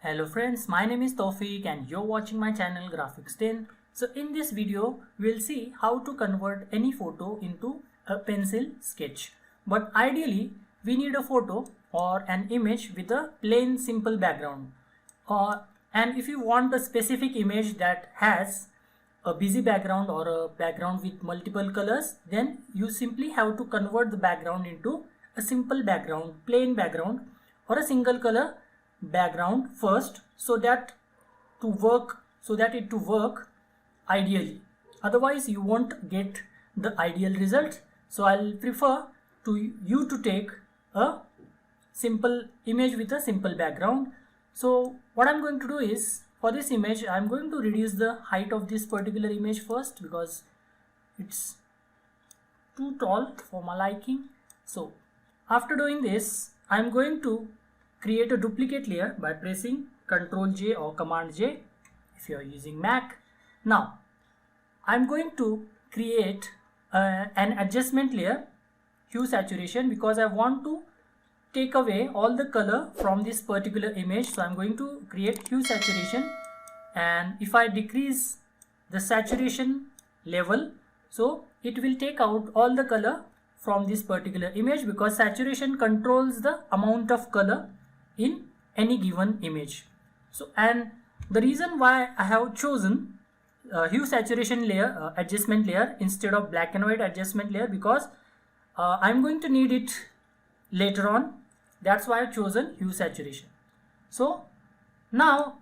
Hello friends, my name is Tawfiq and you're watching my channel Graphics 10. So in this video, we'll see how to convert any photo into a pencil sketch. But ideally, we need a photo or an image with a plain simple background. And if you want a specific image that has a busy background or a background with multiple colors, then you simply have to convert the background into a simple background, plain background or a single color background first so that it to work ideally. Otherwise you won't get the ideal result. So I'll prefer to you to take a simple image with a simple background. So what I'm going to do is, for this image I'm going to reduce the height of this particular image first because it's too tall for my liking. So after doing this, I'm going to create a duplicate layer by pressing Ctrl J or Command J if you are using Mac. Now I'm going to create an adjustment layer, hue saturation, because I want to take away all the color from this particular image. So I'm going to create hue saturation, and if I decrease the saturation level, so it will take out all the color from this particular image, because saturation controls the amount of color in any given image. So, and the reason why I have chosen hue saturation layer, adjustment layer instead of black and white adjustment layer, because I'm going to need it later on. That's why I've chosen hue saturation. So now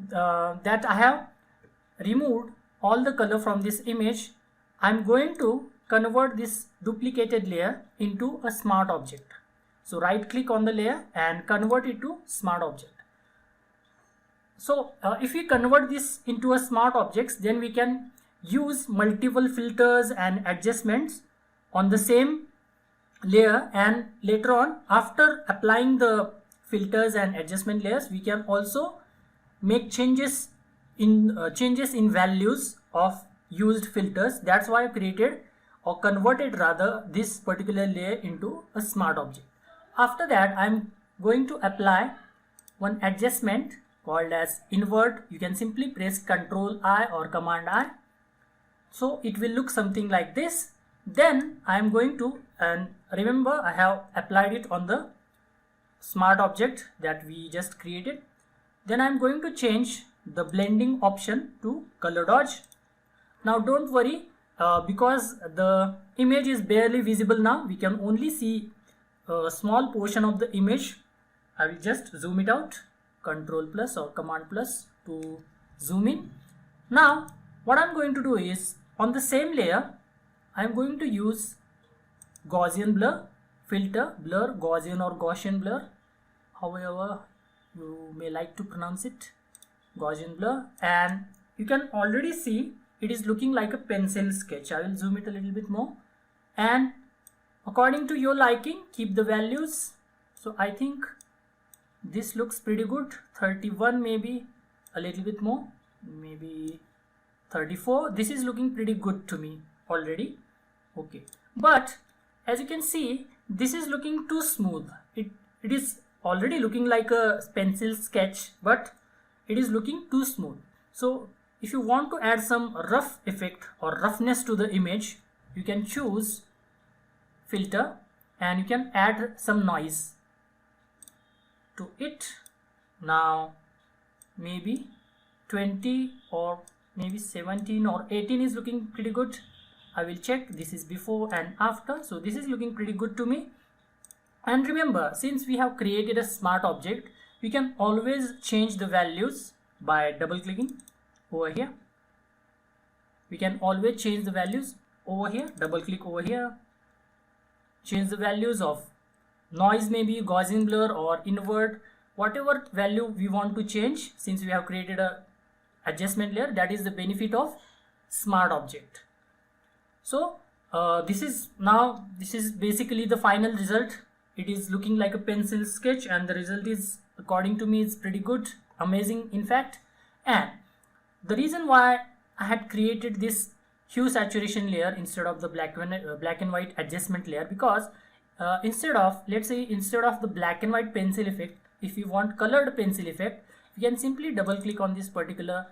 that I have removed all the color from this image, I'm going to convert this duplicated layer into a smart object. So right click on the layer and convert it to smart object. So if we convert this into a smart objects, then we can use multiple filters and adjustments on the same layer, and later on after applying the filters and adjustment layers, we can also make changes in values of used filters. That's why I created or converted rather this particular layer into a smart object. After that, I'm going to apply one adjustment called as invert. You can simply press Ctrl I or Command I. So it will look something like this. Then I'm going to, and remember I have applied it on the smart object that we just created. Then I'm going to change the blending option to color dodge. Now don't worry, because the image is barely visible now. We can only see a small portion of the image. I will just zoom it out, Ctrl plus or Command plus to zoom in. Now what I'm going to do is, on the same layer I'm going to use Gaussian blur filter, blur, Gaussian or Gaussian blur, however you may like to pronounce it, Gaussian blur, and you can already see it is looking like a pencil sketch. I will zoom it a little bit more, and according to your liking, keep the values. So I think this looks pretty good. 31, maybe a little bit more, maybe 34. This is looking pretty good to me already. Okay, but as you can see, this is looking too smooth. It is already looking like a pencil sketch, but it is looking too smooth. So if you want to add some rough effect or roughness to the image, you can choose filter and you can add some noise to it. Now maybe 20 or maybe 17 or 18 is looking pretty good. I will check. This is before and after, so this is looking pretty good to me. And remember, since we have created a smart object, we can always change the values by double clicking over here. We can always change the values over here. Double click over here, change the values of noise, maybe Gaussian blur or invert, whatever value we want to change. Since we have created a adjustment layer, that is the benefit of smart object. So this is basically the final result. It is looking like a pencil sketch, and the result is, according to me, it's pretty good, amazing in fact. And the reason why I had created this hue saturation layer instead of the black and white adjustment layer, because instead of, let's say, instead of the black and white pencil effect, if you want colored pencil effect, you can simply double click on this particular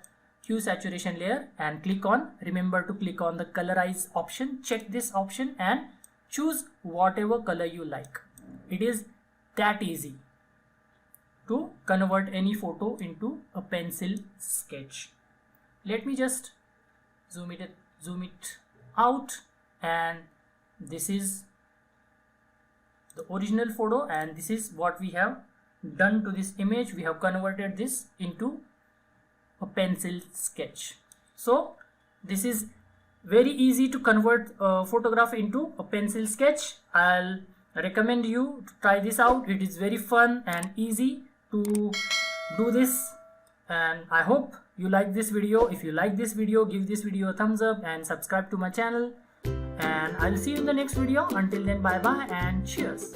hue saturation layer and click on, remember to click on the colorize option, check this option and choose whatever color you like. It is that easy to convert any photo into a pencil sketch. Let me just zoom it out, and this is the original photo and this is what we have done to this image. We have converted this into a pencil sketch. So this is very easy to convert a photograph into a pencil sketch. I'll recommend you to try this out. It is very fun and easy to do this, and I hope you like this video. If you like this video, give this video a thumbs up and subscribe to my channel, and I'll see you in the next video. Until then, bye bye and cheers.